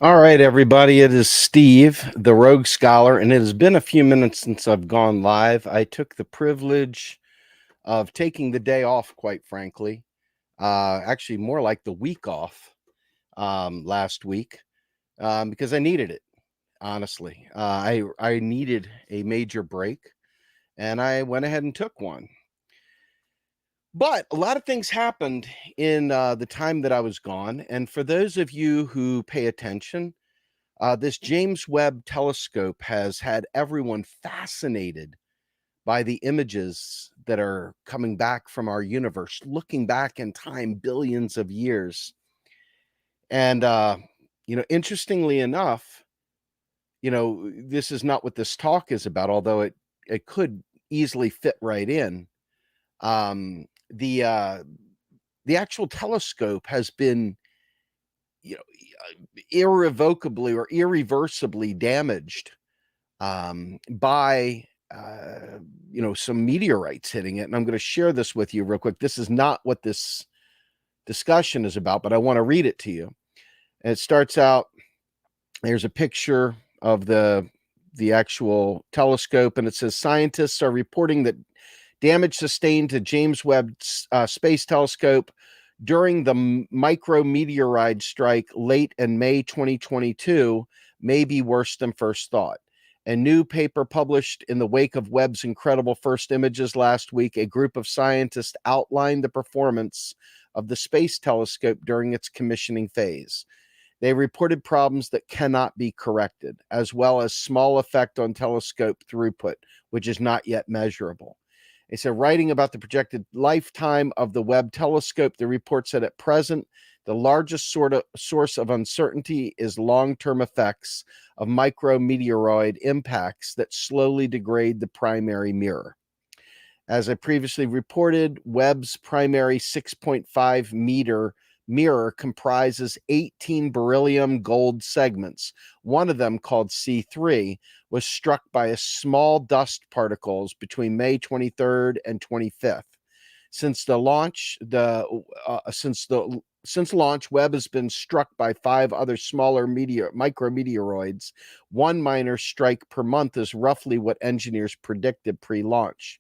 All right, everybody. It is Steve, the Rogue Scholar, and it has been a few minutes since I've gone live. I took the privilege of taking the day off, quite frankly. Actually, more like the week off last week because I needed it, honestly. I needed a major break, and I went ahead and took one. But a lot of things happened in the time that I was gone. And for those of you who pay attention, this James Webb Telescope has had everyone fascinated by the images that are coming back from our universe, looking back in time billions of years. And, interestingly enough, this is not what this talk is about, although it could easily fit right in. Um, the, uh, the actual telescope has been, you know, irrevocably or irreversibly damaged by some meteorites hitting it. And I'm going to share this with you real quick. This is not what this discussion is about, but I want to read it to you. And it starts out, there's a picture of the actual telescope, and it says scientists are reporting that damage sustained to James Webb Space Telescope during the micrometeorite strike late in May 2022 may be worse than first thought. A new paper published in the wake of Webb's incredible first images last week, a group of scientists outlined the performance of the space telescope during its commissioning phase. They reported problems that cannot be corrected, as well as small effect on telescope throughput, which is not yet measurable. They said, writing about the projected lifetime of the Webb telescope, the report said at present, the largest source of uncertainty is long-term effects of micrometeoroid impacts that slowly degrade the primary mirror. As I previously reported, Webb's primary 6.5-meter mirror comprises 18 beryllium gold segments. One of them, called C3, was struck by a small dust particles between May 23rd and 25th. Since launch, Webb has been struck by 5 other smaller micrometeoroids. One minor strike per month is roughly what engineers predicted pre-launch.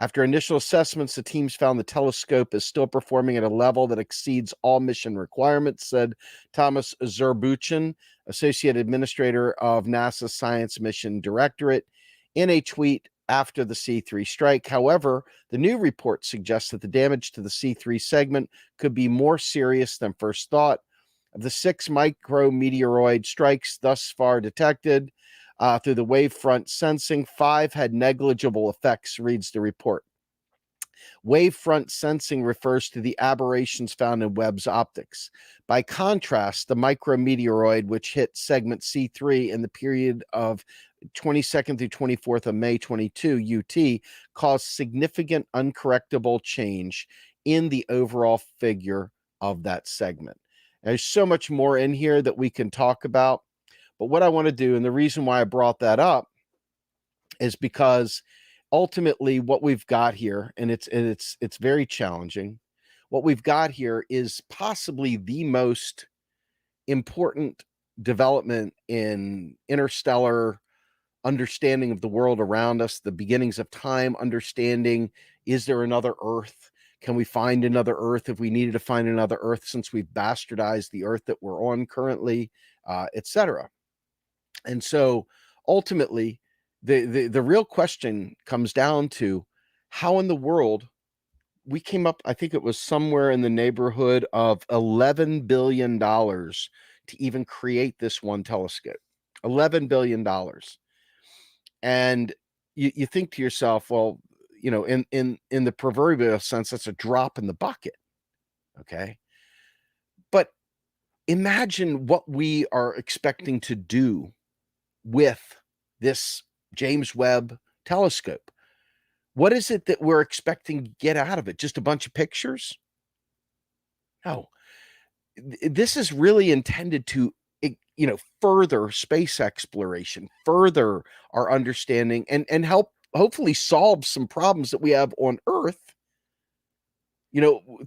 After initial assessments, the teams found the telescope is still performing at a level that exceeds all mission requirements, said Thomas Zurbuchen, Associate Administrator of NASA's Science Mission Directorate, in a tweet after the C3 strike. However, the new report suggests that the damage to the C3 segment could be more serious than first thought. Of the 6 micrometeoroid strikes thus far detected, through the wavefront sensing, 5 had negligible effects, reads the report. Wavefront sensing refers to the aberrations found in Webb's optics. By contrast, the micrometeoroid, which hit segment C3 in the period of 22nd through 24th of May 22 UT, caused significant uncorrectable change in the overall figure of that segment. There's so much more in here that we can talk about. But what I want to do, and the reason why I brought that up, is because ultimately what we've got here, and it's very challenging. What we've got here is possibly the most important development in interstellar understanding of the world around us, the beginnings of time, understanding, is there another Earth? Can we find another Earth if we needed to find another Earth, since we've bastardized the Earth that we're on currently, etc. And so ultimately, the real question comes down to how in the world we came up. I think it was somewhere in the neighborhood of $11 billion to even create this one telescope. $11 billion. And you think to yourself, well, in the proverbial sense, that's a drop in the bucket. Okay. But imagine what we are expecting to do with this James Webb Telescope. What is it that we're expecting to get out of it? Just a bunch of pictures? No. This is really intended to, further space exploration, further our understanding, and help hopefully solve some problems that we have on Earth,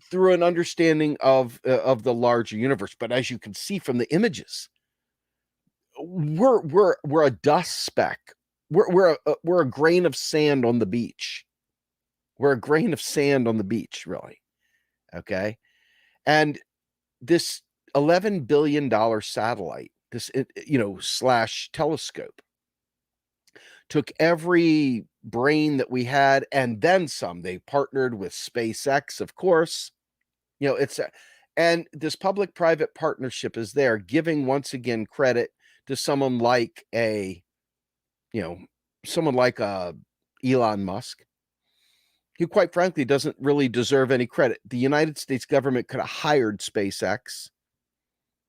through an understanding of the larger universe. But as you can see from the images, we're a dust speck. We're a grain of sand on the beach. We're a grain of sand on the beach, really. Okay. And this $11 billion satellite, this, slash telescope, took every brain that we had and then some. They partnered with SpaceX, of course. And this public-private partnership is there, giving once again credit to someone like Elon Musk, who quite frankly doesn't really deserve any credit. The United States government could have hired SpaceX,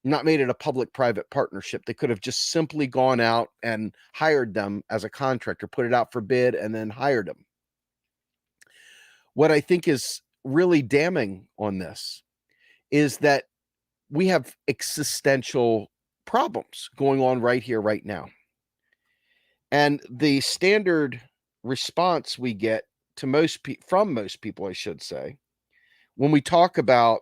not made it a public-private partnership. They could have just simply gone out and hired them as a contractor, put it out for bid, and then hired them. What I think is really damning on this is that we have existential problems going on right here, right now. And the standard response we get to from most people, I should say, when we talk about,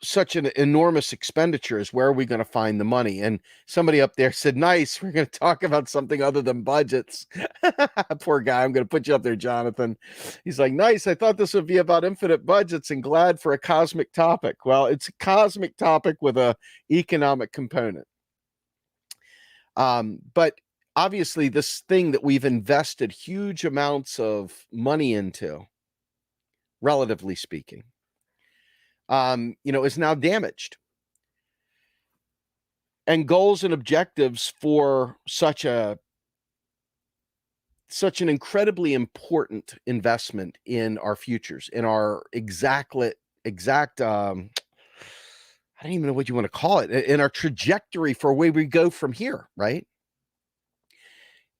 such an enormous expenditure, is where are we going to find the money? And somebody up there said, nice, we're going to talk about something other than budgets. Poor guy. I'm going to put you up there, Jonathan. He's like, nice. I thought this would be about infinite budgets and glad for a cosmic topic. Well, it's a cosmic topic with a economic component. But obviously this thing that we've invested huge amounts of money into, relatively speaking, is now damaged. And goals and objectives for such an incredibly important investment in our futures, in our exact I don't even know what you want to call it, in our trajectory for where we go from here, right?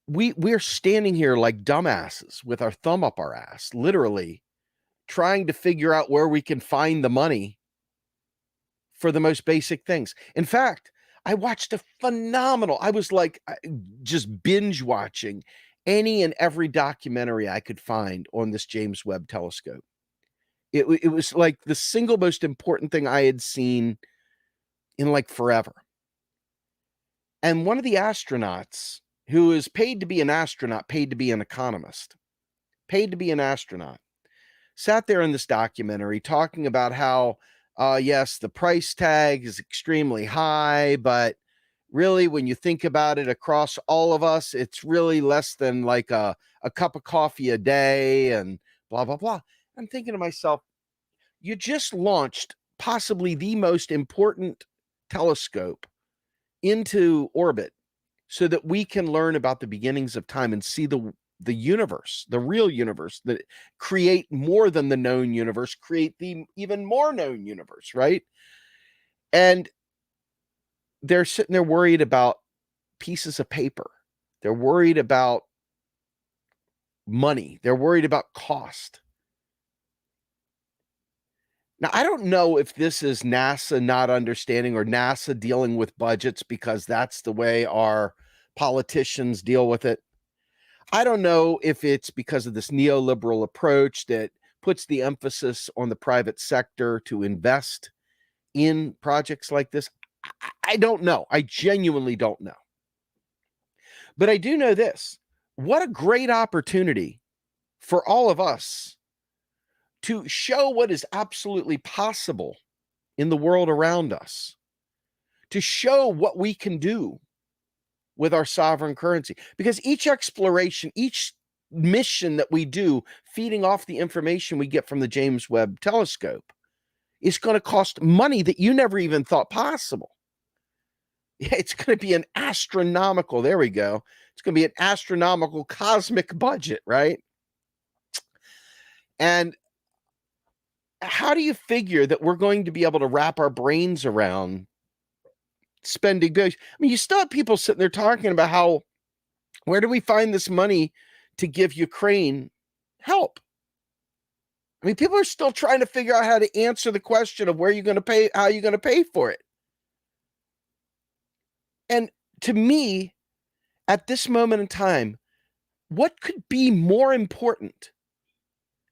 We're standing here like dumbasses with our thumb up our ass, literally trying to figure out where we can find the money for the most basic things. In fact, I watched I was like just binge watching any and every documentary I could find on this James Webb Telescope. It was like the single most important thing I had seen in like forever. And one of the astronauts, who is paid to be an astronaut, paid to be an economist, paid to be an astronaut, sat there in this documentary talking about how, yes, the price tag is extremely high, but really, when you think about it across all of us, it's really less than like a cup of coffee a day and blah, blah, blah. I'm thinking to myself, you just launched possibly the most important telescope into orbit so that we can learn about the beginnings of time and see the universe, the real universe, that create more than the known universe, create the even more known universe, right? And they're sitting there worried about pieces of paper. They're worried about money. They're worried about cost. Now, I don't know if this is NASA not understanding or NASA dealing with budgets because that's the way our politicians deal with it. I don't know if it's because of this neoliberal approach that puts the emphasis on the private sector to invest in projects like this. I don't know. I genuinely don't know. But I do know this. What a great opportunity for all of us to show what is absolutely possible in the world around us, to show what we can do with our sovereign currency. Because each exploration, each mission that we do, feeding off the information we get from the James Webb Telescope, is going to cost money that you never even thought possible. It's going to be an astronomical, there we go. It's going to be an astronomical cosmic budget, right? And how do you figure that we're going to be able to wrap our brains around spending billions? I mean, you still have people sitting there talking about where do we find this money to give Ukraine help? I mean, people are still trying to figure out how to answer the question of where you're going to pay, how you're going to pay for it. And to me, at this moment in time, what could be more important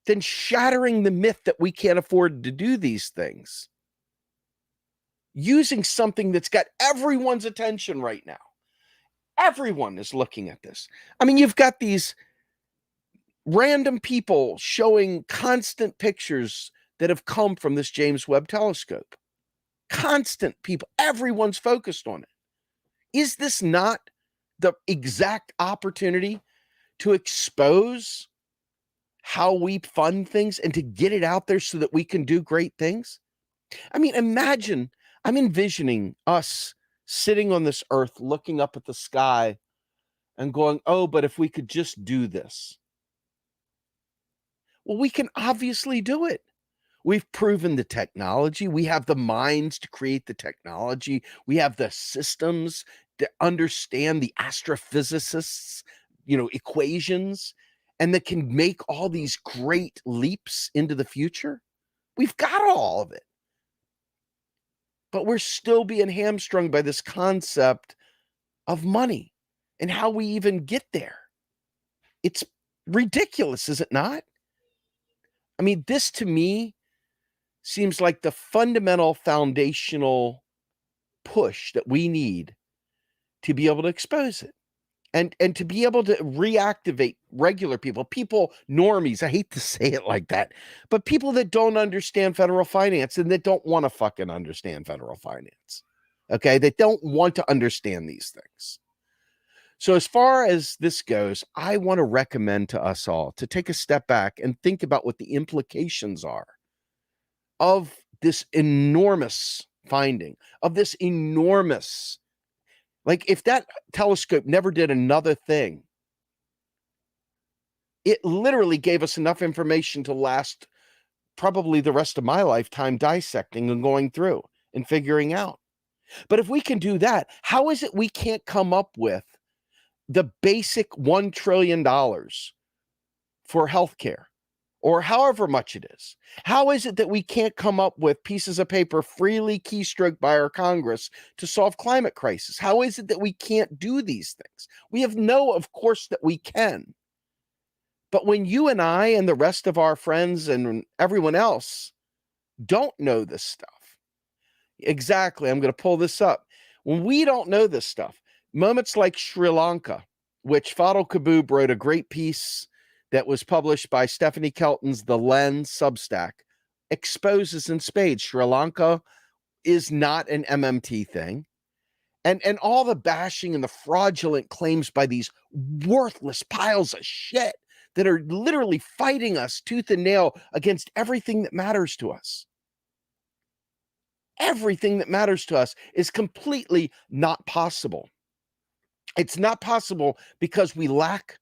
than shattering the myth that we can't afford to do these things? using something that's got everyone's attention right now. Everyone is looking at this. I mean, you've got these random people showing constant pictures that have come from this James Webb Telescope. Constant people. Everyone's focused on it. Is this not the exact opportunity to expose how we fund things and to get it out there so that we can do great things? I mean, imagine, I'm envisioning us sitting on this earth, looking up at the sky and going, oh, but if we could just do this. Well, we can obviously do it. We've proven the technology. We have the minds to create the technology. We have the systems to understand the astrophysicists, equations, and that can make all these great leaps into the future. We've got all of it. But we're still being hamstrung by this concept of money and how we even get there. It's ridiculous, is it not? I mean, this to me seems like the fundamental foundational push that we need to be able to expose it and to be able to reactivate regular people, normies. I hate to say it like that, but people that don't understand federal finance and that don't want to fucking understand federal finance. Okay. They don't want to understand these things. So as far as this goes, I want to recommend to us all to take a step back and think about what the implications are of this enormous finding, of this enormous, like if that telescope never did another thing, it literally gave us enough information to last probably the rest of my lifetime dissecting and going through and figuring out. But if we can do that, how is it we can't come up with the basic $1 trillion for healthcare, or however much it is? How is it that we can't come up with pieces of paper freely keystroked by our Congress to solve climate crisis? How is it that we can't do these things? We have of course, that we can. But when you and I and the rest of our friends and everyone else don't know this stuff, exactly, I'm going to pull this up. When we don't know this stuff, moments like Sri Lanka, which Fadl Kaboub wrote a great piece that was published by Stephanie Kelton's The Lens Substack, exposes in spades Sri Lanka is not an MMT thing. And all the bashing and the fraudulent claims by these worthless piles of shit that are literally fighting us tooth and nail against everything that matters to us. Everything that matters to us is completely not possible. It's not possible because we lack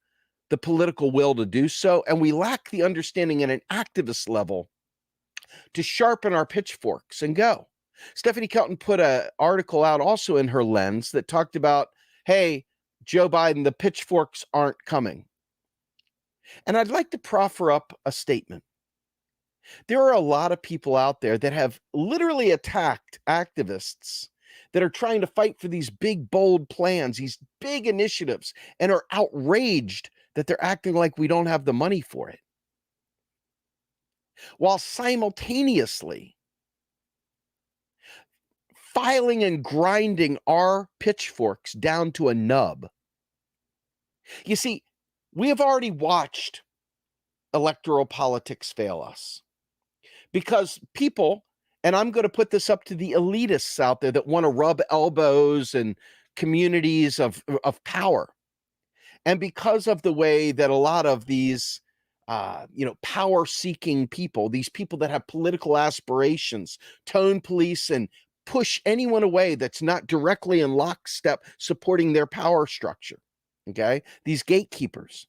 the political will to do so, and we lack the understanding at an activist level to sharpen our pitchforks and go. Stephanie Kelton put an article out also in her Lens that talked about, hey, Joe Biden, the pitchforks aren't coming. And I'd like to proffer up a statement. There are a lot of people out there that have literally attacked activists that are trying to fight for these big, bold plans, these big initiatives, and are outraged that they're acting like we don't have the money for it, while simultaneously filing and grinding our pitchforks down to a nub. You see, we have already watched electoral politics fail us because people, and I'm going to put this up to the elitists out there that want to rub elbows and communities of power. And because of the way that a lot of these, power-seeking people, these people that have political aspirations, tone police and push anyone away that's not directly in lockstep supporting their power structure, okay? These gatekeepers.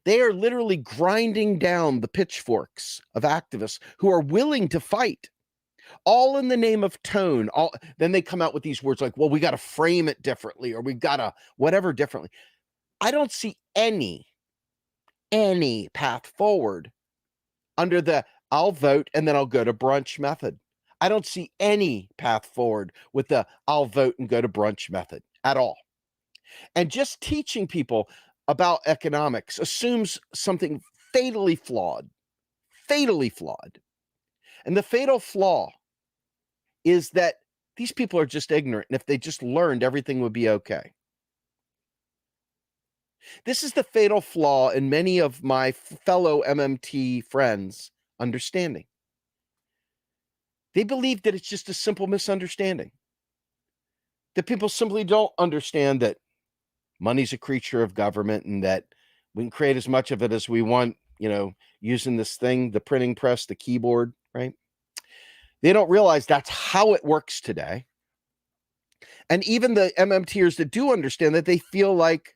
They are literally grinding down the pitchforks of activists who are willing to fight, all in the name of tone. Then they come out with these words like, well, we got to frame it differently, or we got to whatever differently. I don't see any path forward under the I'll vote and then I'll go to brunch method. I don't see any path forward with the I'll vote and go to brunch method at all. And just teaching people about economics assumes something fatally flawed. And the fatal flaw is that these people are just ignorant, and if they just learned, everything would be okay. This is the fatal flaw in many of my fellow MMT friends' understanding. They believe that it's just a simple misunderstanding. That people simply don't understand that money's a creature of government and that we can create as much of it as we want, using this thing, the printing press, the keyboard, right? They don't realize that's how it works today. And even the MMTers that do understand that, they feel like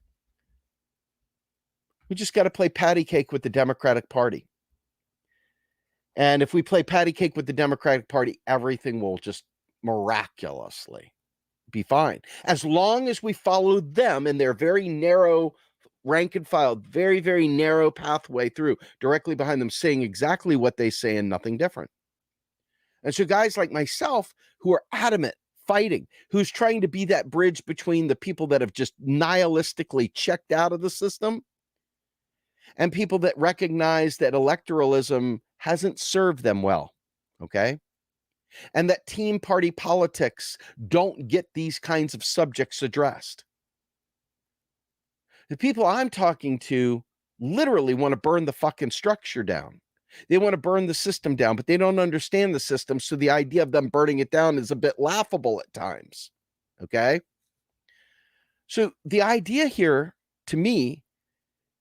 we just got to play patty cake with the Democratic Party. And if we play patty cake with the Democratic Party, everything will just miraculously be fine. As long as we follow them in their very narrow rank and file, very, very narrow pathway through, directly behind them, saying exactly what they say and nothing different. And so guys like myself who are adamant, fighting, who's trying to be that bridge between the people that have just nihilistically checked out of the system and people that recognize that electoralism hasn't served them well, okay? And that team party politics don't get these kinds of subjects addressed. The people I'm talking to literally want to burn the fucking structure down. They want to burn the system down, but they don't understand the system. So the idea of them burning it down is a bit laughable at times. Okay. So the idea here to me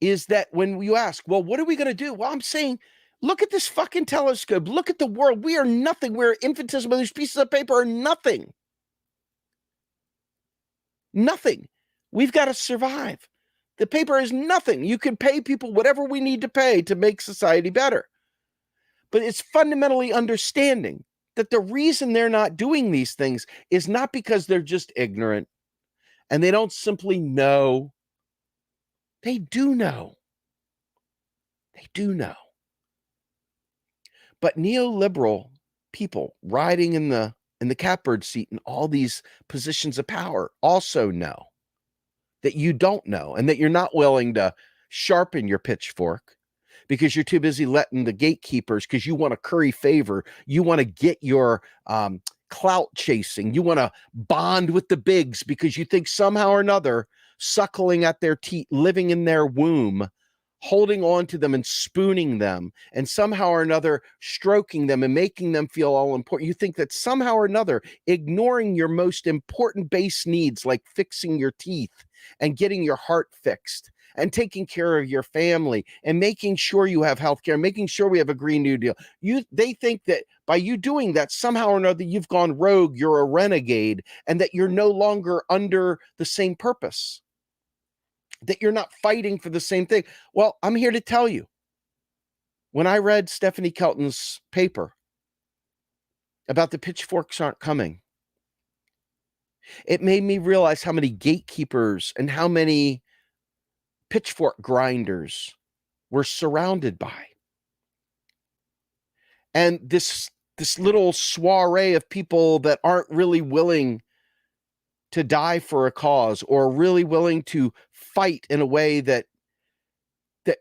is that when you ask, well, what are we going to do? Well, I'm saying, look at this fucking telescope. Look at the world. We are nothing. We're infinitesimal. These pieces of paper are nothing. Nothing. We've got to survive. The paper is nothing. You can pay people whatever we need to pay to make society better. But it's fundamentally understanding that the reason they're not doing these things is not because they're just ignorant and they don't simply know. They do know. They do know. But neoliberal people riding in the catbird seat in all these positions of power also know that you don't know and that you're not willing to sharpen your pitchfork because you're too busy letting the gatekeepers, because you want to curry favor, you want to get your clout chasing, you want to bond with the bigs because you think somehow or another, suckling at their teat, living in their womb, holding on to them and spooning them, and somehow or another stroking them and making them feel all important. You think that somehow or another, ignoring your most important base needs like fixing your teeth and getting your heart fixed and taking care of your family and making sure you have health care, making sure we have a Green New Deal. They think that by you doing that, somehow or another, you've gone rogue, you're a renegade, and that you're no longer under the same purpose, that you're not fighting for the same thing. Well, I'm here to tell you, when I read Stephanie Kelton's paper about the pitchforks aren't coming, it made me realize how many gatekeepers and how many pitchfork grinders we're surrounded by. And this little soiree of people that aren't really willing to die for a cause or really willing to fight in a way that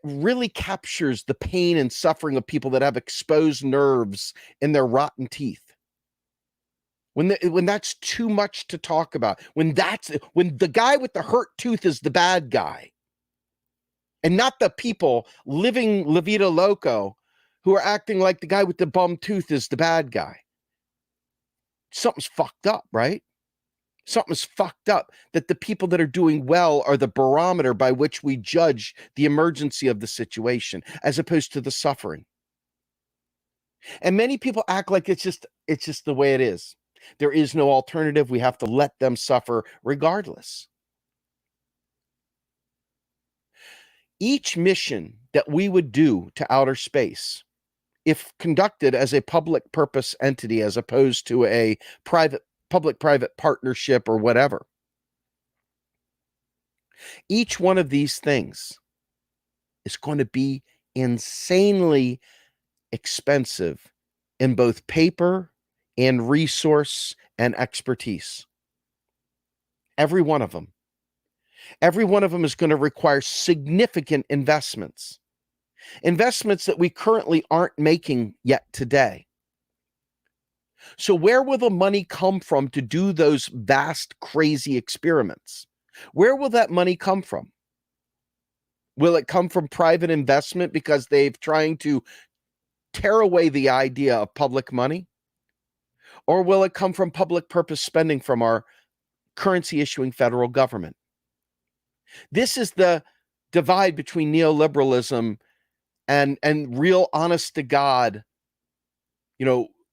really captures the pain and suffering of people that have exposed nerves in their rotten teeth. When that's too much to talk about, when the guy with the hurt tooth is the bad guy, and not the people living La Vida Loco who are acting like the guy with the bum tooth is the bad guy. Something's fucked up, right? Something's fucked up, that the people that are doing well are the barometer by which we judge the emergency of the situation, as opposed to the suffering. And many people act like it's just the way it is. There is no alternative. We have to let them suffer regardless. Each mission that we would do to outer space, if conducted as a public purpose entity, as opposed to a public-private partnership or whatever, each one of these things is going to be insanely expensive in both paper and resource and expertise. Every one of them. Every one of them is going to require significant investments that we currently aren't making yet today. So where will the money come from to do those vast, crazy experiments? Where will that money come from? Will it come from private investment because they've trying to tear away the idea of public money? Or will it come from public purpose spending from our currency issuing federal government? This is the divide between neoliberalism and real honest to God,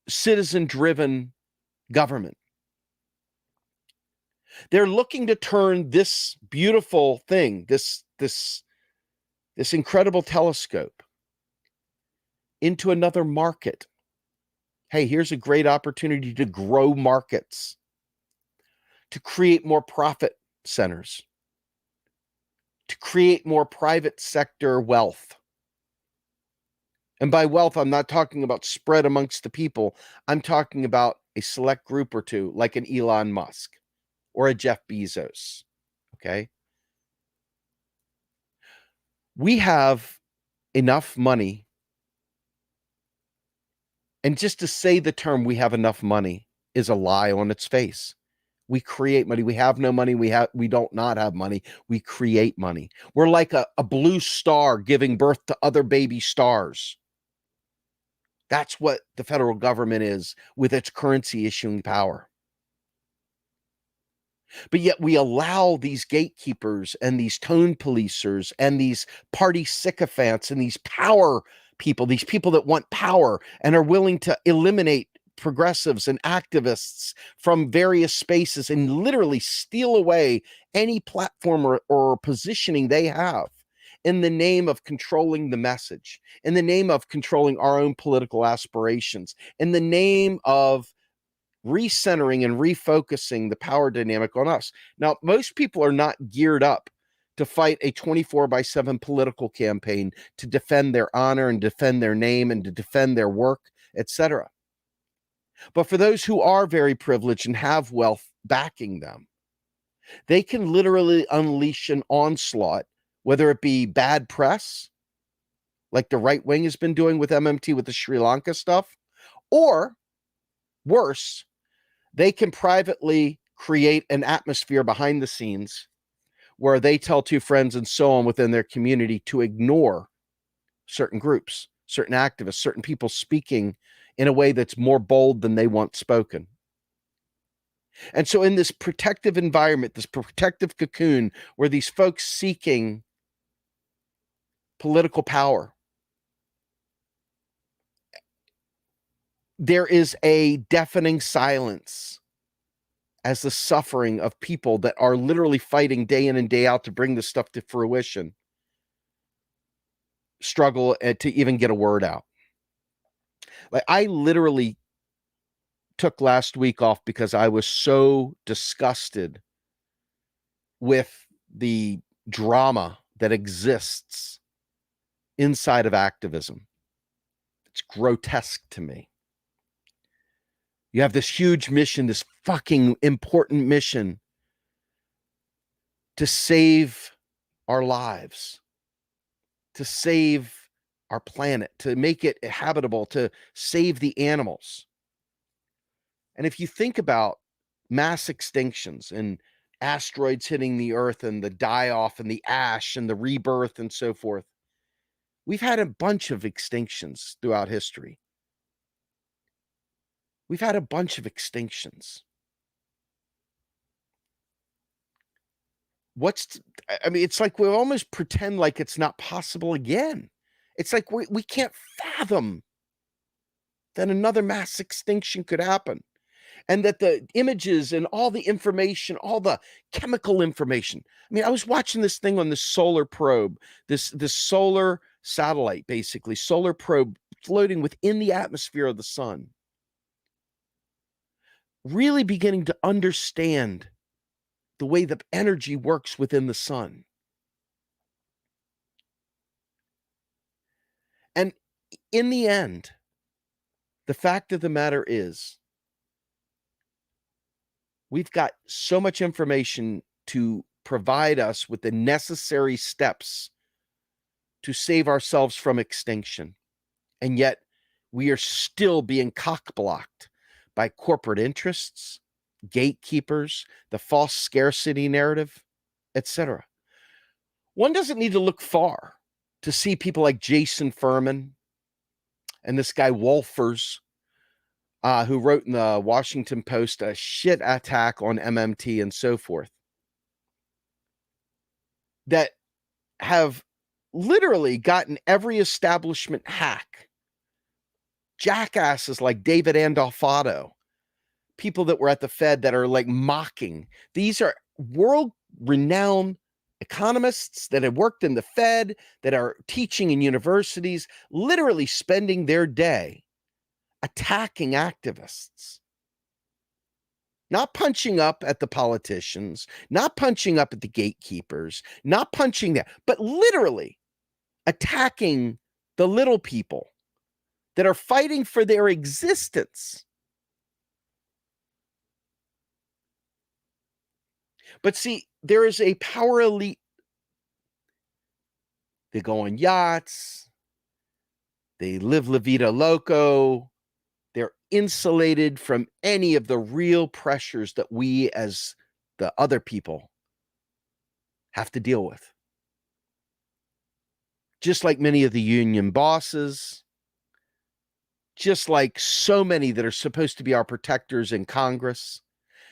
citizen driven government. They're looking to turn this beautiful thing, this incredible telescope, into another market. Hey, here's a great opportunity to grow markets, to create more profit centers, to create more private sector wealth. And by wealth, I'm not talking about spread amongst the people. I'm talking about a select group or two, like an Elon Musk or a Jeff Bezos. Okay. We have enough money. And just to say the term "we have enough money" is a lie on its face. We create money. We have no money. We don't not have money. We create money. We're like a blue star giving birth to other baby stars. That's what the federal government is with its currency issuing power. But yet we allow these gatekeepers and these tone policers and these party sycophants and these power people, these people that want power and are willing to eliminate progressives and activists from various spaces and literally steal away any platform or positioning they have in the name of controlling the message, in the name of controlling our own political aspirations, in the name of recentering and refocusing the power dynamic on us. Now, most people are not geared up to fight a 24/7 political campaign to defend their honor and defend their name and to defend their work, etc. But for those who are very privileged and have wealth backing them, they can literally unleash an onslaught, whether it be bad press, like the right wing has been doing with MMT with the Sri Lanka stuff, or worse, they can privately create an atmosphere behind the scenes where they tell two friends and so on within their community to ignore certain groups, certain activists, certain people speaking in a way that's more bold than they want spoken. And so in this protective environment, this protective cocoon, where these folks seeking political power, there is a deafening silence as the suffering of people that are literally fighting day in and day out to bring this stuff to fruition struggle to even get a word out. Like, I literally took last week off because I was so disgusted with the drama that exists inside of activism. It's grotesque to me. You have this huge mission, this fucking important mission to save our lives, to save our planet, to make it habitable, to save the animals. And if you think about mass extinctions and asteroids hitting the earth and the die-off and the ash and the rebirth and so forth, we've had a bunch of extinctions throughout history. We've had a bunch of extinctions. It's like we almost pretend like it's not possible again. It's like we can't fathom that another mass extinction could happen. And that the images and all the information, all the chemical information. I mean, I was watching this thing on the solar probe, this solar satellite, basically, solar probe floating within the atmosphere of the sun. Really beginning to understand the way the energy works within the sun. And in the end, the fact of the matter is, we've got so much information to provide us with the necessary steps to save ourselves from extinction. And yet we are still being cock-blocked by corporate interests, gatekeepers, the false scarcity narrative, etc. One doesn't need to look far to see people like Jason Furman and this guy Wolfers, who wrote in the Washington Post a shit attack on MMT and so forth, that have literally gotten every establishment hack, jackasses like David Andolfato, people that were at the Fed that are like mocking. These are world-renowned economists that have worked in the Fed, that are teaching in universities, literally spending their day attacking activists. Not punching up at the politicians, not punching up at the gatekeepers, not punching that, but literally attacking the little people that are fighting for their existence. But see, there is a power elite. They go on yachts. They live La Vida Loco. They're insulated from any of the real pressures that we as the other people have to deal with. Just like many of the union bosses, just like so many that are supposed to be our protectors in Congress,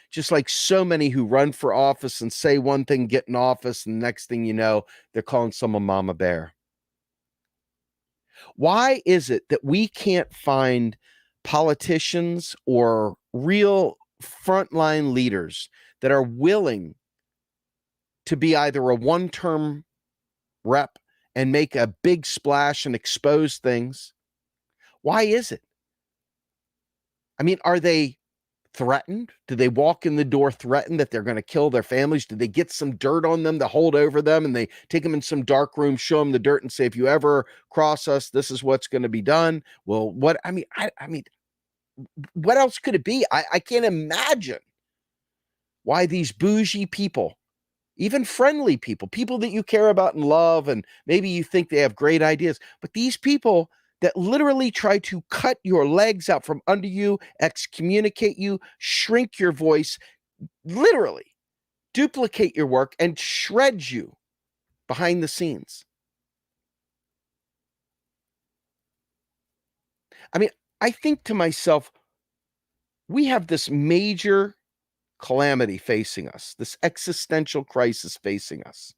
just like so many who run for office and say one thing, get in office, and the next thing you know, they're calling someone Mama Bear. Why is it that we can't find politicians or real frontline leaders that are willing to be either a one-term rep and make a big splash and expose things? Why is it? I mean, are they threatened? Do they walk in the door threatened that they're going to kill their families? Do they get some dirt on them to hold over them, and they take them in some dark room, show them the dirt, and say, if you ever cross us, this is what's going to be done? Well, what I mean, what else could it be? I can't imagine why these bougie people, even friendly people, people that you care about and love, and maybe you think they have great ideas, but these people that literally try to cut your legs out from under you, excommunicate you, shrink your voice, literally duplicate your work, and shred you behind the scenes. I mean, I think to myself, we have this major calamity facing us, this existential crisis facing us.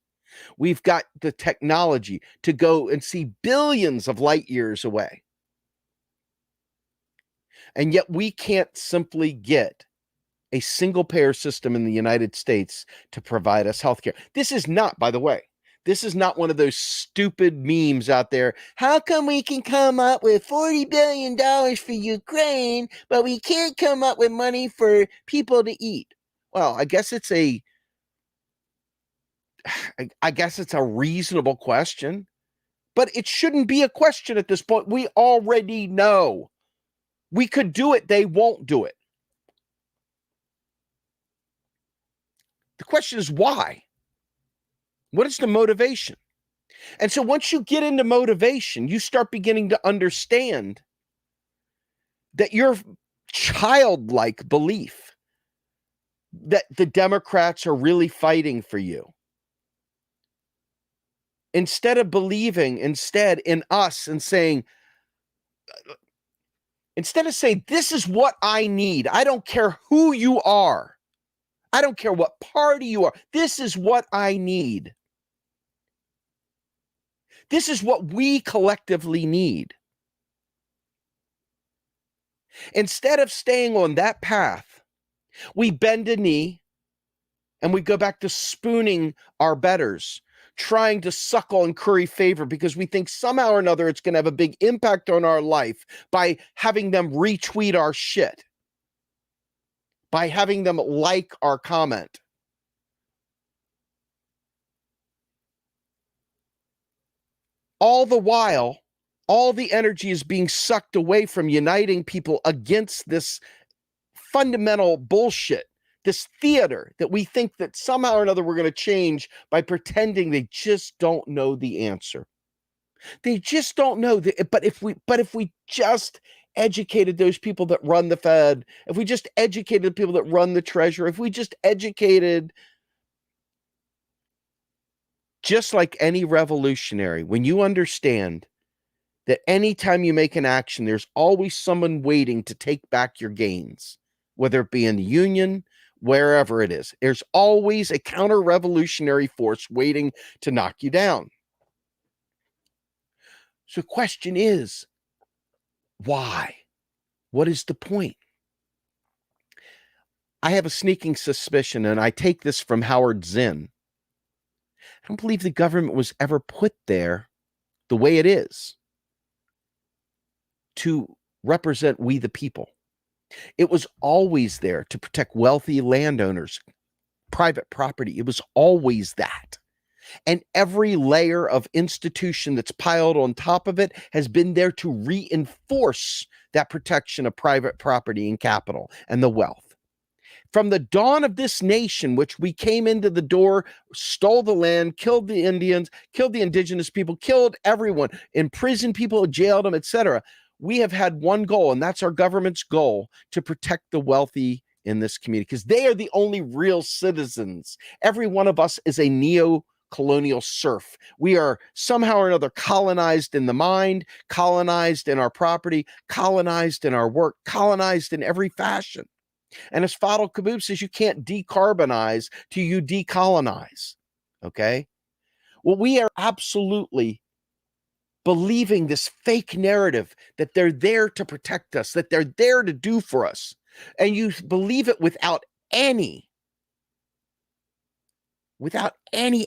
We've got the technology to go and see billions of light years away. And yet we can't simply get a single payer system in the United States to provide us healthcare. This is not, by the way, this is not one of those stupid memes out there. How come we can come up with $40 billion for Ukraine, but we can't come up with money for people to eat? Well, I guess it's a reasonable question, but it shouldn't be a question at this point. We already know. We could do it. They won't do it. The question is why? What is the motivation? And so once you get into motivation, you start beginning to understand that your childlike belief that the Democrats are really fighting for you, instead of believing in us and saying, instead of saying, this is what I need, I don't care who you are, I don't care what party you are, this is what I need. This is what we collectively need. Instead of staying on that path, we bend a knee and we go back to spooning our betters, trying to suckle and curry favor because we think somehow or another it's going to have a big impact on our life by having them retweet our shit, by having them like our comment. All the while, all the energy is being sucked away from uniting people against this fundamental bullshit, this theater that we think that somehow or another we're going to change by pretending they just don't know the answer. They just don't know. But if we just educated those people that run the Fed, if we just educated the people that run the Treasury, if we just educated, just like any revolutionary, when you understand that anytime you make an action, there's always someone waiting to take back your gains, whether it be in the union, wherever it is. There's always a counter-revolutionary force waiting to knock you down. So the question is, why? What is the point? I have a sneaking suspicion, and I take this from Howard Zinn. I don't believe the government was ever put there the way it is to represent we the people. It was always there to protect wealthy landowners, private property. It was always that. And every layer of institution that's piled on top of it has been there to reinforce that protection of private property and capital and the wealth. From the dawn of this nation, which we came into the door, stole the land, killed the Indians, killed the indigenous people, killed everyone, imprisoned people, jailed them, etc. We have had one goal, and that's our government's goal, to protect the wealthy in this community, because they are the only real citizens. Every one of us is a neo-colonial serf. We are somehow or another colonized in the mind, colonized in our property, colonized in our work, colonized in every fashion. And as Fadl Kaboom says, you can't decarbonize till you decolonize. Okay? Well, we are absolutely believing this fake narrative that they're there to protect us, that they're there to do for us. And you believe it without any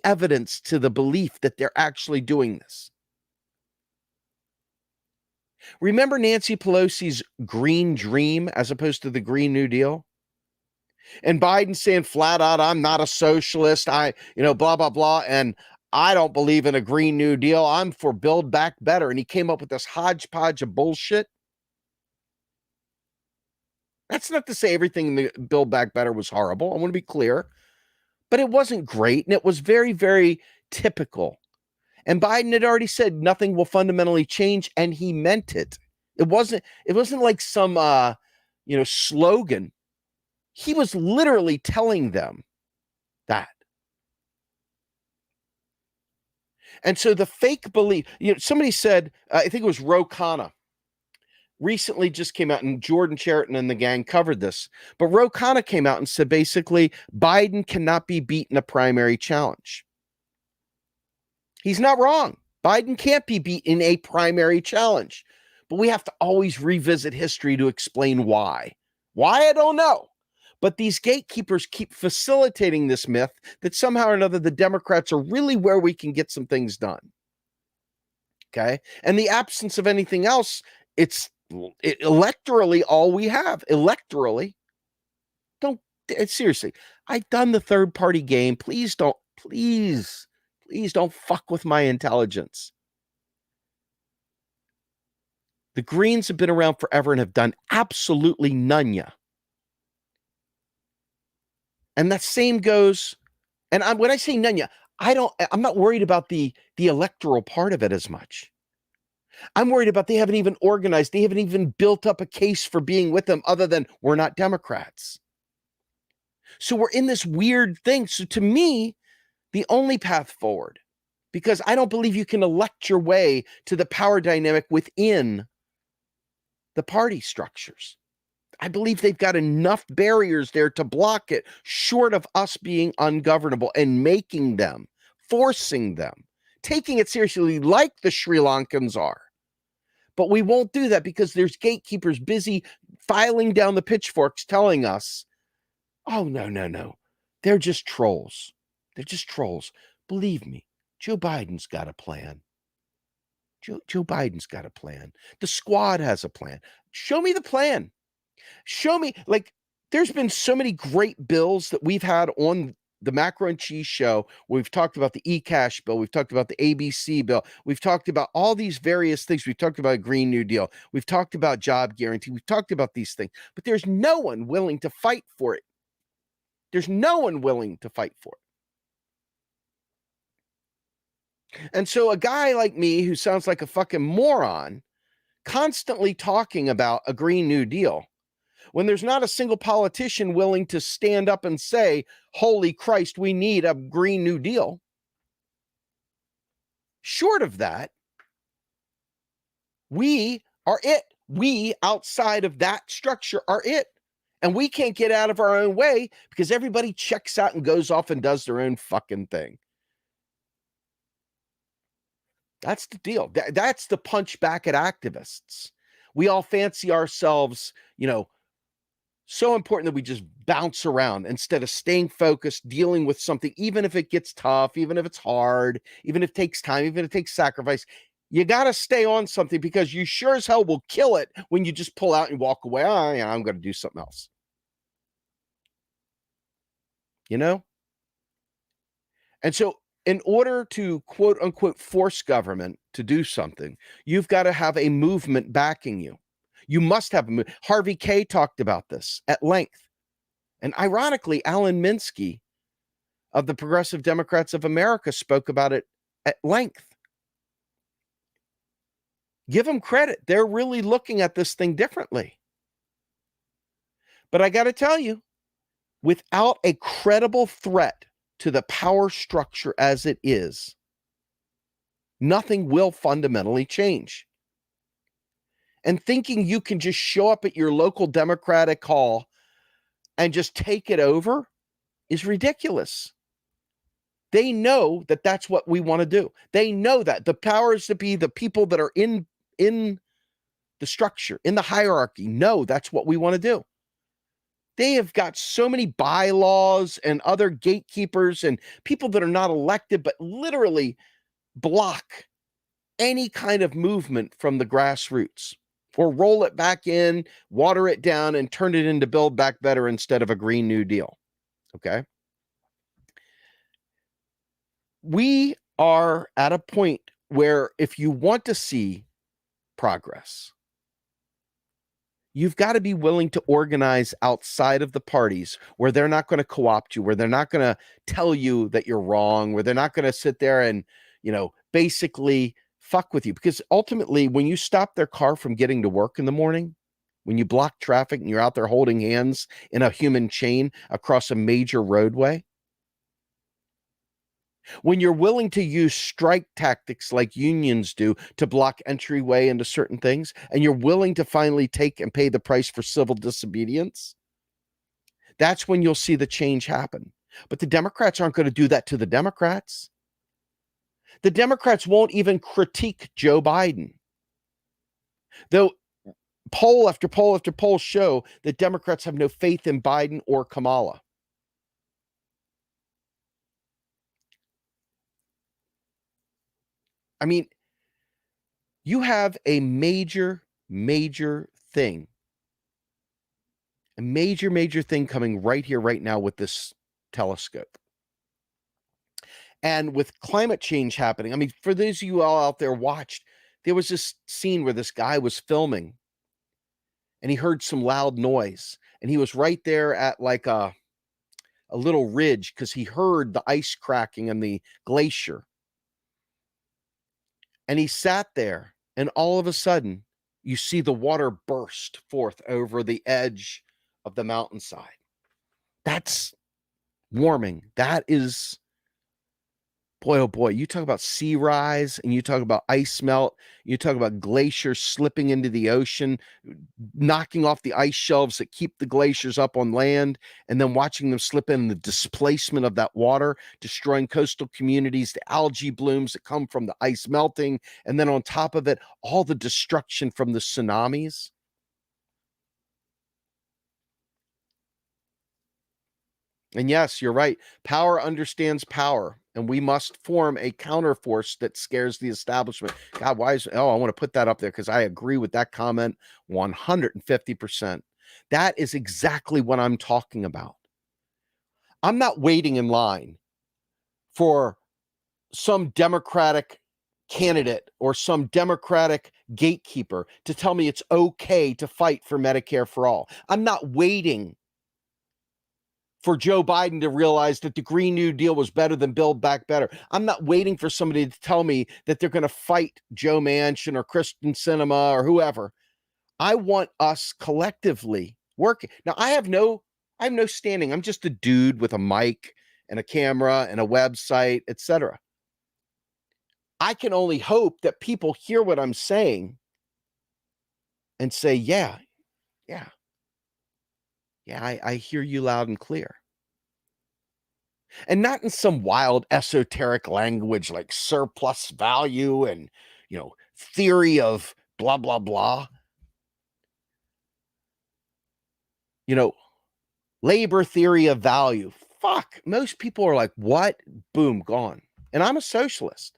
evidence to the belief that they're actually doing this. Remember Nancy Pelosi's green dream as opposed to the Green New Deal? And Biden saying flat out, I'm not a socialist, blah, blah, blah, and I don't believe in a Green New Deal. I'm for Build Back Better. And he came up with this hodgepodge of bullshit. That's not to say everything in the Build Back Better was horrible. I want to be clear. But it wasn't great, and it was very, very typical. And Biden had already said nothing will fundamentally change, and he meant it. It wasn't like some slogan. He was literally telling them that. And so the fake belief, somebody said, I think it was Ro Khanna, recently just came out, and Jordan Chariton and the gang covered this. But Ro Khanna came out and said basically, Biden cannot be beat in a primary challenge. He's not wrong. Biden can't be beat in a primary challenge. But we have to always revisit history to explain why. Why, I don't know. But these gatekeepers keep facilitating this myth that somehow or another the Democrats are really where we can get some things done. Okay? And the absence of anything else, it's electorally all we have. Electorally. Seriously, I've done the third party game. Please don't fuck with my intelligence. The Greens have been around forever and have done absolutely none yet. And that same goes, and when I say none yet, I'm not worried about the electoral part of it as much. I'm worried about they haven't even organized, they haven't even built up a case for being with them other than we're not Democrats. So we're in this weird thing. So to me, the only path forward, because I don't believe you can elect your way to the power dynamic within the party structures. I believe they've got enough barriers there to block it, short of us being ungovernable and making them, forcing them, taking it seriously like the Sri Lankans are. But we won't do that because there's gatekeepers busy filing down the pitchforks telling us, oh, no. They're just trolls. They're just trolls. Believe me, Joe Biden's got a plan. Joe Biden's got a plan. The squad has a plan. Show me the plan. Show me, there's been so many great bills that we've had on the Macro and Cheese show. We've talked about the e-cash bill. We've talked about the ABC bill. We've talked about all these various things. We've talked about a Green New Deal. We've talked about job guarantee. We've talked about these things, but there's no one willing to fight for it. There's no one willing to fight for it. And so a guy like me who sounds like a fucking moron constantly talking about a Green New Deal when there's not a single politician willing to stand up and say, holy Christ, we need a Green New Deal. Short of that, we are it. We, outside of that structure, are it. And we can't get out of our own way because everybody checks out and goes off and does their own fucking thing. That's the deal. That's the punch back at activists. We all fancy ourselves, so important that we just bounce around instead of staying focused, dealing with something, even if it gets tough, even if it's hard, even if it takes time, even if it takes sacrifice. You got to stay on something because you sure as hell will kill it when you just pull out and walk away. Oh, yeah, I'm going to do something else. And so in order to quote unquote force government to do something, you've got to have a movement backing you. You must have a movement. Harvey K talked about this at length. And ironically, Alan Minsky of the Progressive Democrats of America spoke about it at length. Give them credit. They're really looking at this thing differently. But I got to tell you, without a credible threat to the power structure as it is, nothing will fundamentally change. And thinking you can just show up at your local Democratic hall and just take it over is ridiculous. They know that that's what we want to do. They know that the powers that be, the people that are in the structure, in the hierarchy, know that's what we want to do. They have got so many bylaws and other gatekeepers and people that are not elected, but literally block any kind of movement from the grassroots, or roll it back in, water it down, and turn it into Build Back Better instead of a Green New Deal. Okay? We are at a point where if you want to see progress, you've got to be willing to organize outside of the parties where they're not going to co-opt you, where they're not going to tell you that you're wrong, where they're not going to sit there and, basically fuck with you. Because ultimately, when you stop their car from getting to work in the morning, when you block traffic and you're out there holding hands in a human chain across a major roadway, when you're willing to use strike tactics like unions do to block entryway into certain things, and you're willing to finally take and pay the price for civil disobedience, that's when you'll see the change happen. But the Democrats aren't going to do that to the Democrats. The Democrats won't even critique Joe Biden. Though poll after poll after poll show that Democrats have no faith in Biden or Kamala. I mean, you have a major thing. A major thing coming right here, right now with this telescope. And with climate change happening, I mean, for those of you all out there watched, there was this scene where this guy was filming and he heard some loud noise. And he was right there at like a little ridge because he heard the ice cracking and the glacier. And he sat there, and all of a sudden, you see the water burst forth over the edge of the mountainside. That's warming. That is, boy, oh boy, you talk about sea rise and you talk about ice melt, you talk about glaciers slipping into the ocean, knocking off the ice shelves that keep the glaciers up on land, and then watching them slip in, the displacement of that water, destroying coastal communities, the algae blooms that come from the ice melting, and then on top of it, all the destruction from the tsunamis. And yes, you're right. Power understands power, and we must form a counterforce that scares the establishment. God, why is, I want to put that up there because I agree with that comment 150%. That is exactly what I'm talking about. I'm not waiting in line for some Democratic candidate or some Democratic gatekeeper to tell me it's okay to fight for Medicare for all. I'm not waiting for Joe Biden to realize that the Green New Deal was better than Build Back Better. I'm not waiting for somebody to tell me that they're going to fight Joe Manchin or Kristen Sinema or whoever. I want us collectively working. Now, I have no standing. I'm just a dude with a mic and a camera and a website, etc. I can only hope that people hear what I'm saying and say, yeah, I hear you loud and clear. And not in some wild esoteric language like surplus value and, theory of blah, blah, blah. Labor theory of value. Fuck. Most people are like, what? Boom, gone. And I'm a socialist.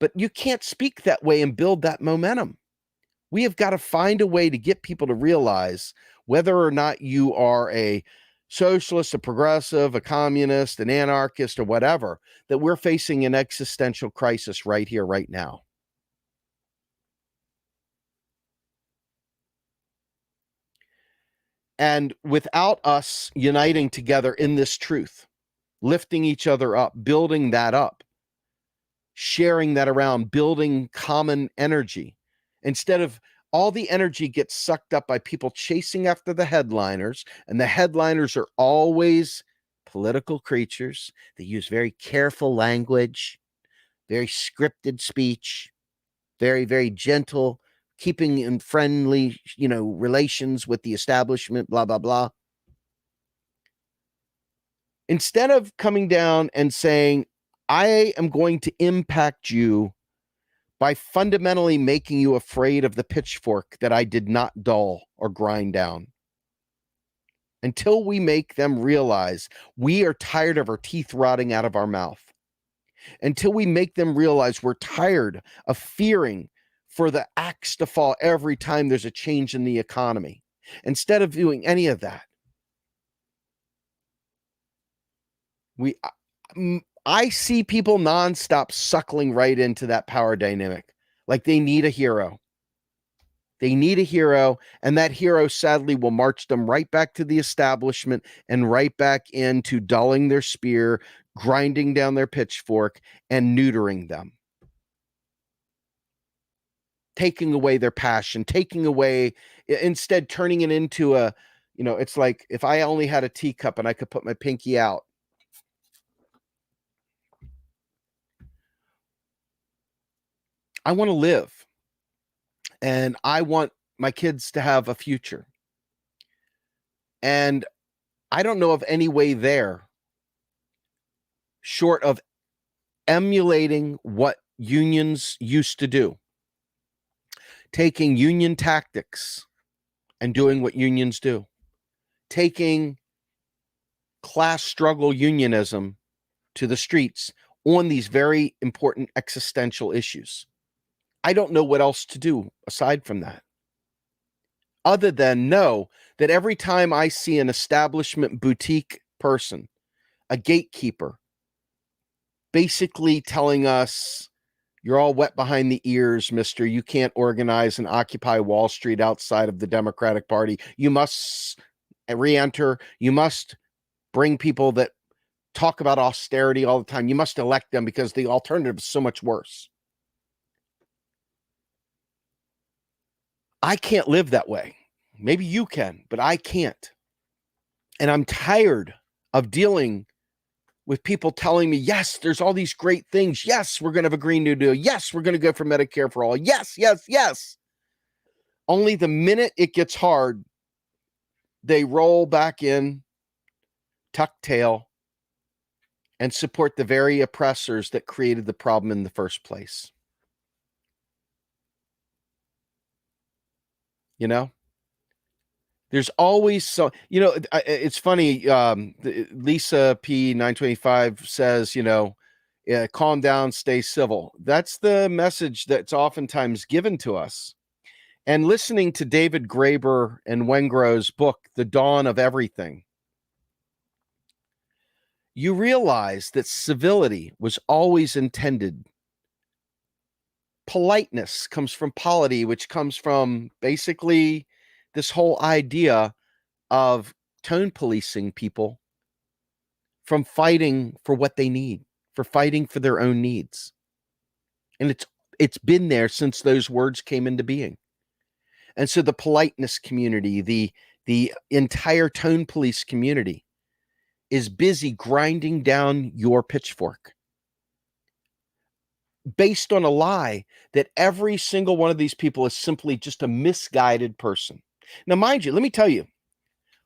But you can't speak that way and build that momentum. We have got to find a way to get people to realize whether or not you are a socialist, a progressive, a communist, an anarchist, or whatever, that we're facing an existential crisis right here, right now. And without us uniting together in this truth, lifting each other up, building that up, sharing that around, building common energy, instead of all the energy gets sucked up by people chasing after the headliners, and the headliners are always political creatures. They use very careful language, very scripted speech, very, very gentle, keeping in friendly, relations with the establishment, blah, blah, blah. Instead of coming down and saying, I am going to impact you by fundamentally making you afraid of the pitchfork that I did not dull or grind down. Until we make them realize we are tired of our teeth rotting out of our mouth. Until we make them realize we're tired of fearing for the axe to fall every time there's a change in the economy. Instead of doing any of that, I see people nonstop suckling right into that power dynamic. Like they need a hero. They need a hero, and that hero sadly will march them right back to the establishment and right back into dulling their spear, grinding down their pitchfork, and neutering them. Taking away their passion, instead turning it into it's like if I only had a teacup and I could put my pinky out. I want to live. And I want my kids to have a future. And I don't know of any way there short of emulating what unions used to do. Taking union tactics and doing what unions do. Taking class struggle unionism to the streets on these very important existential issues. I don't know what else to do aside from that. Other than know that every time I see an establishment boutique person, a gatekeeper, basically telling us, you're all wet behind the ears, mister. You can't organize and occupy Wall Street outside of the Democratic Party. You must re-enter. You must bring people that talk about austerity all the time. You must elect them because the alternative is so much worse. I can't live that way. Maybe you can, but I can't. And I'm tired of dealing with people telling me, yes, there's all these great things. Yes, we're going to have a Green New Deal. Yes, we're going to go for Medicare for all. Yes, yes, yes. Only the minute it gets hard, they roll back in, tuck tail, and support the very oppressors that created the problem in the first place. There's always so, it's funny. Lisa P 925 says, calm down, stay civil. That's the message that's oftentimes given to us. And listening to David Graeber and Wengrow's book, The Dawn of Everything, you realize that civility was always intended. Politeness comes from polity, which comes from basically this whole idea of tone policing people from fighting for what they need, for fighting for their own needs. And it's been there since those words came into being. And so the politeness community, the entire tone police community is busy grinding down your pitchfork based on a lie that every single one of these people is simply just a misguided person. Now, mind you, let me tell you,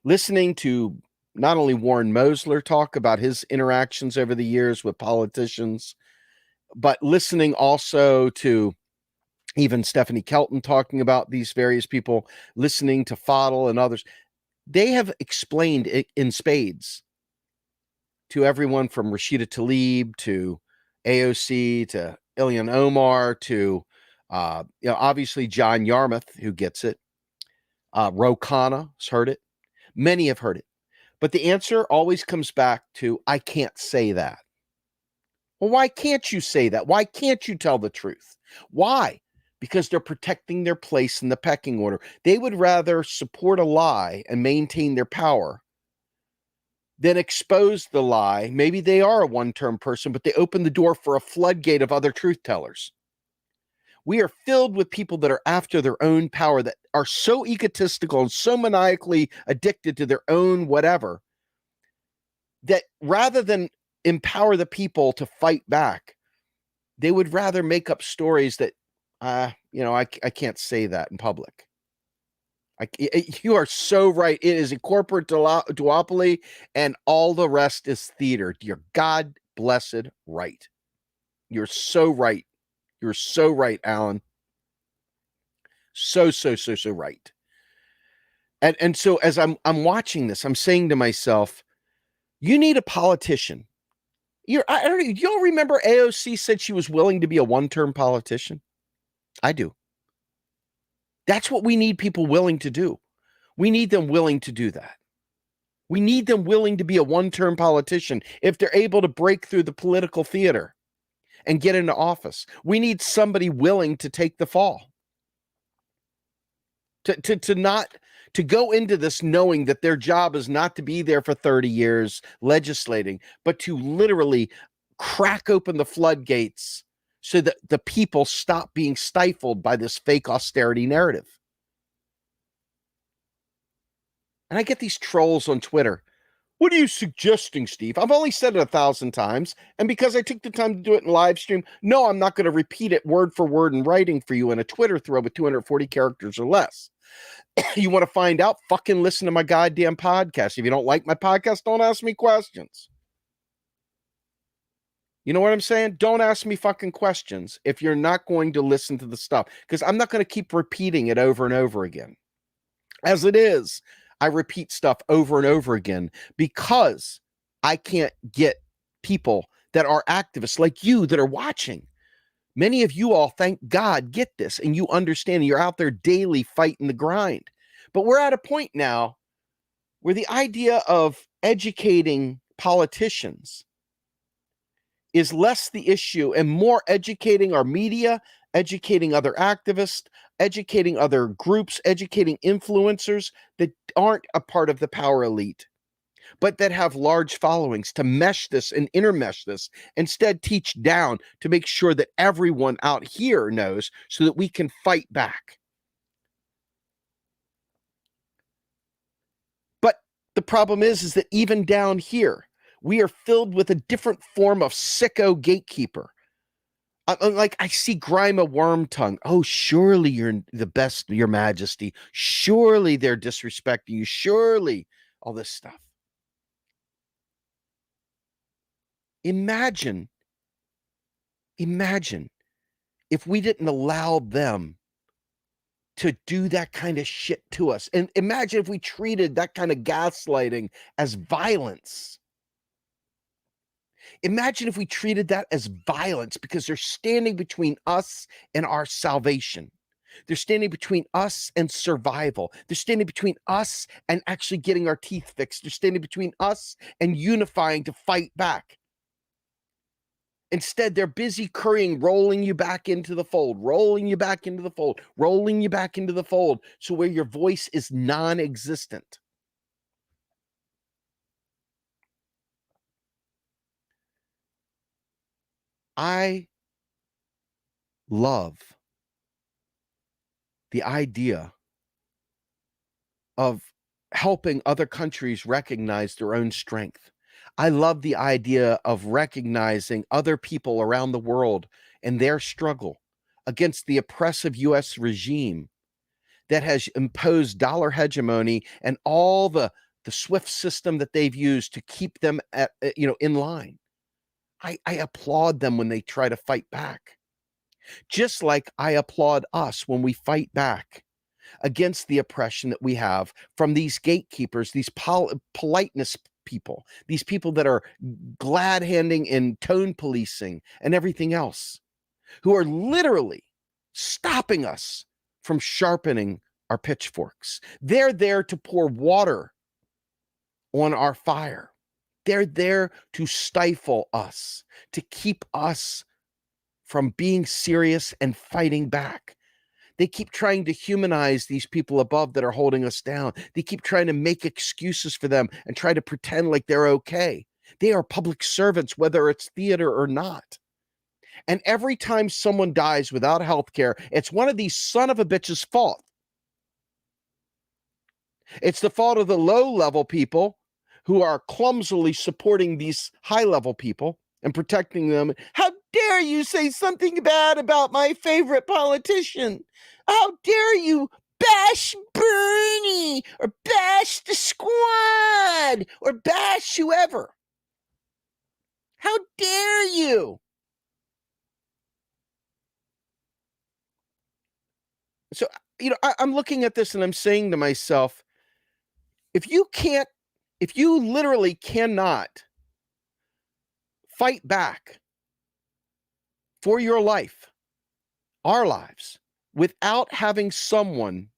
listening to not only Warren Mosler talk about his interactions over the years with politicians, but listening also to even Stephanie Kelton talking about these various people, listening to Fadl and others, they have explained it in spades to everyone from Rashida Tlaib to AOC to Ilhan Omar to, obviously John Yarmouth, who gets it. Ro Khanna has heard it. Many have heard it. But the answer always comes back to, I can't say that. Well, why can't you say that? Why can't you tell the truth? Why? Because they're protecting their place in the pecking order. They would rather support a lie and maintain their power than expose the lie. Maybe they are a one-term person, but they open the door for a floodgate of other truth tellers. We are filled with people that are after their own power, that are so egotistical and so maniacally addicted to their own whatever, that rather than empower the people to fight back, they would rather make up stories that, I can't say that in public. You are so right. It is a corporate duopoly, and all the rest is theater. You're God blessed right. You're so right. You're so right, Alan. So right. And so as I'm watching this, I'm saying to myself, you need a politician. I don't know, y'all remember AOC said she was willing to be a one-term politician? I do. That's what we need people willing to do. We need them willing to do that. We need them willing to be a one-term politician if they're able to break through the political theater and get into office. We need somebody willing to take the fall. To go into this knowing that their job is not to be there for 30 years legislating, but to literally crack open the floodgates so that the people stop being stifled by this fake austerity narrative. And I get these trolls on Twitter. What are you suggesting, Steve? I've only said it 1,000 times, and because I took the time to do it in live stream, no, I'm not going to repeat it word for word in writing for you in a Twitter thread with 240 characters or less. You want to find out? Fucking listen to my goddamn podcast. If you don't like my podcast, don't ask me questions. You know what I'm saying? Don't ask me fucking questions if you're not going to listen to the stuff, because I'm not going to keep repeating it over and over again. As it is, I repeat stuff over and over again because I can't get people that are activists like you that are watching. Many of you all, thank God, get this and you understand. You're out there daily fighting the grind. But we're at a point now where the idea of educating politicians is less the issue and more educating our media, educating other activists, educating other groups, educating influencers that aren't a part of the power elite, but that have large followings, to mesh this and intermesh this. Instead, teach down to make sure that everyone out here knows so that we can fight back. But the problem is that even down here, we are filled with a different form of sicko gatekeeper. Like I see Grima Wormtongue. Oh, surely you're the best, your majesty. Surely they're disrespecting you. Surely all this stuff. Imagine if we didn't allow them to do that kind of shit to us. And imagine if we treated that kind of gaslighting as violence. Imagine if we treated that as violence, because they're standing between us and our salvation. They're standing between us and survival. They're standing between us and actually getting our teeth fixed. They're standing between us and unifying to fight back. Instead, they're busy currying, rolling you back into the fold, rolling you back into the fold, rolling you back into the fold, so where your voice is non-existent. I love the idea of helping other countries recognize their own strength. I love the idea of recognizing other people around the world and their struggle against the oppressive US regime that has imposed dollar hegemony and all the SWIFT system that they've used to keep them at in line. I applaud them when they try to fight back. Just like I applaud us when we fight back against the oppression that we have from these gatekeepers, these politeness people, these people that are glad handing and tone policing and everything else, who are literally stopping us from sharpening our pitchforks. They're there to pour water on our fire. They're there to stifle us, to keep us from being serious and fighting back. They keep trying to humanize these people above that are holding us down. They keep trying to make excuses for them and try to pretend like they're okay. They are public servants, whether it's theater or not. And every time someone dies without health care, it's one of these son of a bitches' fault. It's the fault of the low-level people who are clumsily supporting these high-level people and protecting them. How dare you say something bad about my favorite politician? How dare you bash Bernie or bash the squad or bash whoever? How dare you? So, I'm looking at this and I'm saying to myself, if you literally cannot fight back for your life, our lives, without having someone,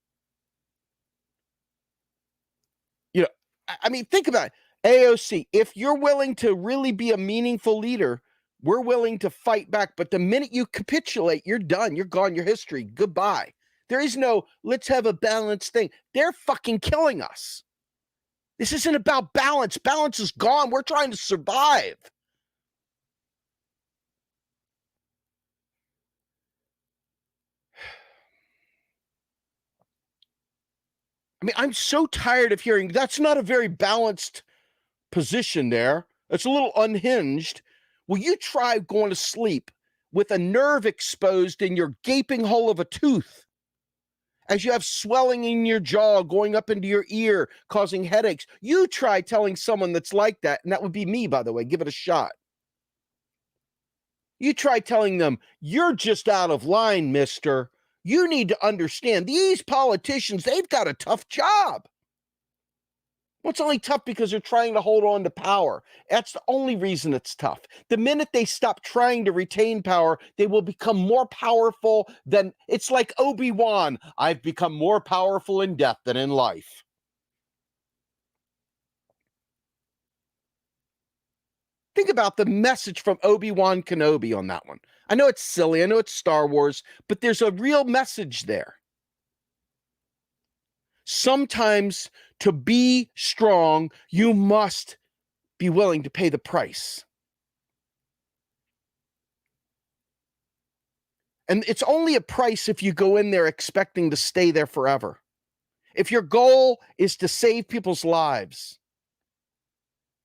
think about it. AOC, if you're willing to really be a meaningful leader, we're willing to fight back. But the minute you capitulate, you're done. You're gone. Your history. Goodbye. There is no, let's have a balanced thing. They're fucking killing us. This isn't about balance. Balance is gone. We're trying to survive. I'm so tired of hearing that's not a very balanced position there. It's a little unhinged. Will you try going to sleep with a nerve exposed in your gaping hole of a tooth as you have swelling in your jaw going up into your ear, causing headaches? You try telling someone that's like that, and that would be me, by the way. Give it a shot. You try telling them, you're just out of line, mister. You need to understand these politicians, they've got a tough job. Well, it's only tough because they're trying to hold on to power. That's the only reason it's tough. The minute they stop trying to retain power, they will become more powerful than, it's like Obi-Wan. I've become more powerful in death than in life. Think about the message from Obi-Wan Kenobi on that one. I know it's silly. I know it's Star Wars, but there's a real message there. Sometimes to be strong, you must be willing to pay the price. And it's only a price if you go in there expecting to stay there forever. If your goal is to save people's lives,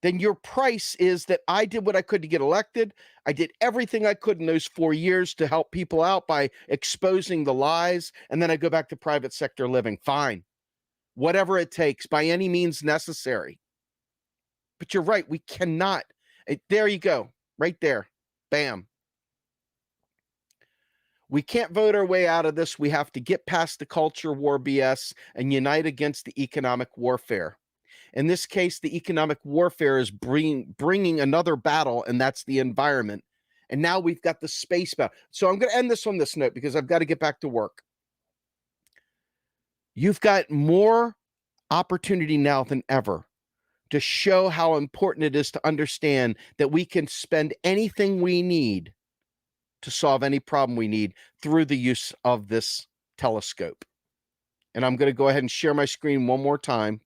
then your price is that I did what I could to get elected. I did everything I could in those 4 years to help people out by exposing the lies, and then I go back to private sector living. Fine. Whatever it takes, by any means necessary. But you're right, we cannot. There you go, right there. Bam. We can't vote our way out of this. We have to get past the culture war BS and unite against the economic warfare. In this case, the economic warfare is bringing another battle, and that's the environment. And now we've got the space battle. So I'm going to end this on this note because I've got to get back to work. You've got more opportunity now than ever to show how important it is to understand that we can spend anything we need to solve any problem we need through the use of this telescope. And I'm going to go ahead and share my screen one more time.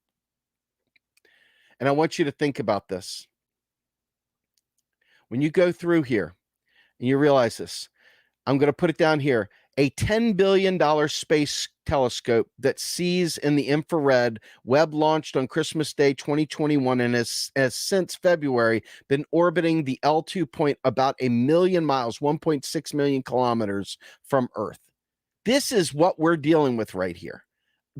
And I want you to think about this. When you go through here and you realize this. I'm going to put it down here. A $10 billion space telescope that sees in the infrared. Webb launched on Christmas Day 2021 and has since February been orbiting the L2 point about 1 million miles, 1.6 million kilometers from Earth. This is what we're dealing with right here.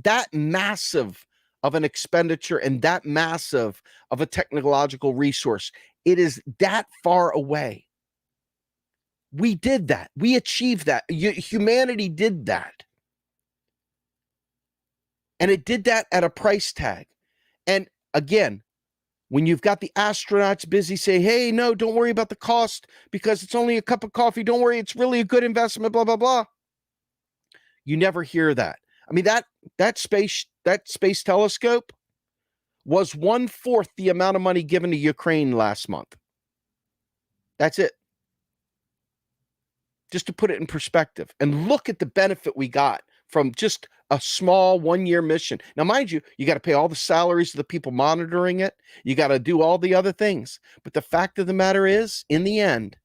That massive of an expenditure and that massive of a technological resource. It is that far away. We did that. We achieved that. Humanity did that. And it did that at a price tag. And again, when you've got the astronauts busy saying, hey, no, don't worry about the cost because it's only a cup of coffee. Don't worry, it's really a good investment, blah, blah, blah. You never hear that. I mean, that space telescope was 1/4 the amount of money given to Ukraine last month. That's it. Just to put it in perspective. And look at the benefit we got from just a small 1-year mission. Now, mind you, you got to pay all the salaries of the people monitoring it. You got to do all the other things. But the fact of the matter is, in the end,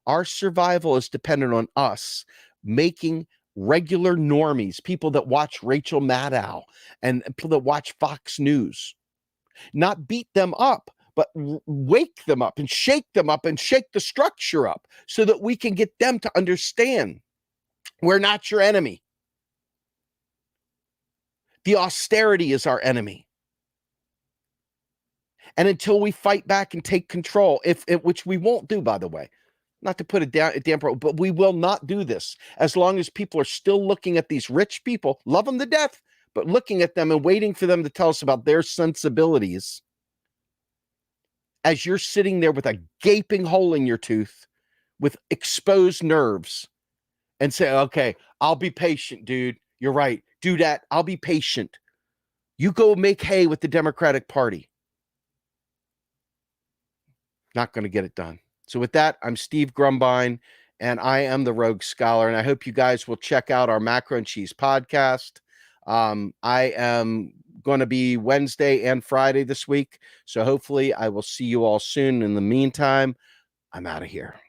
our survival is dependent on us making regular normies, people that watch Rachel Maddow and people that watch Fox News, not beat them up, but wake them up and shake the structure up so that we can get them to understand we're not your enemy. The austerity is our enemy. And until we fight back and take control, which we won't do, by the way, not to put a damper, but we will not do this as long as people are still looking at these rich people, love them to death, but looking at them and waiting for them to tell us about their sensibilities. As you're sitting there with a gaping hole in your tooth with exposed nerves and say, okay, I'll be patient, dude. You're right. Do that. I'll be patient. You go make hay with the Democratic Party. Not going to get it done. So with that, I'm Steve Grumbine, and I am the Rogue Scholar, and I hope you guys will check out our Macro and Cheese podcast. I am going to be Wednesday and Friday this week, so hopefully I will see you all soon. In the meantime, I'm out of here.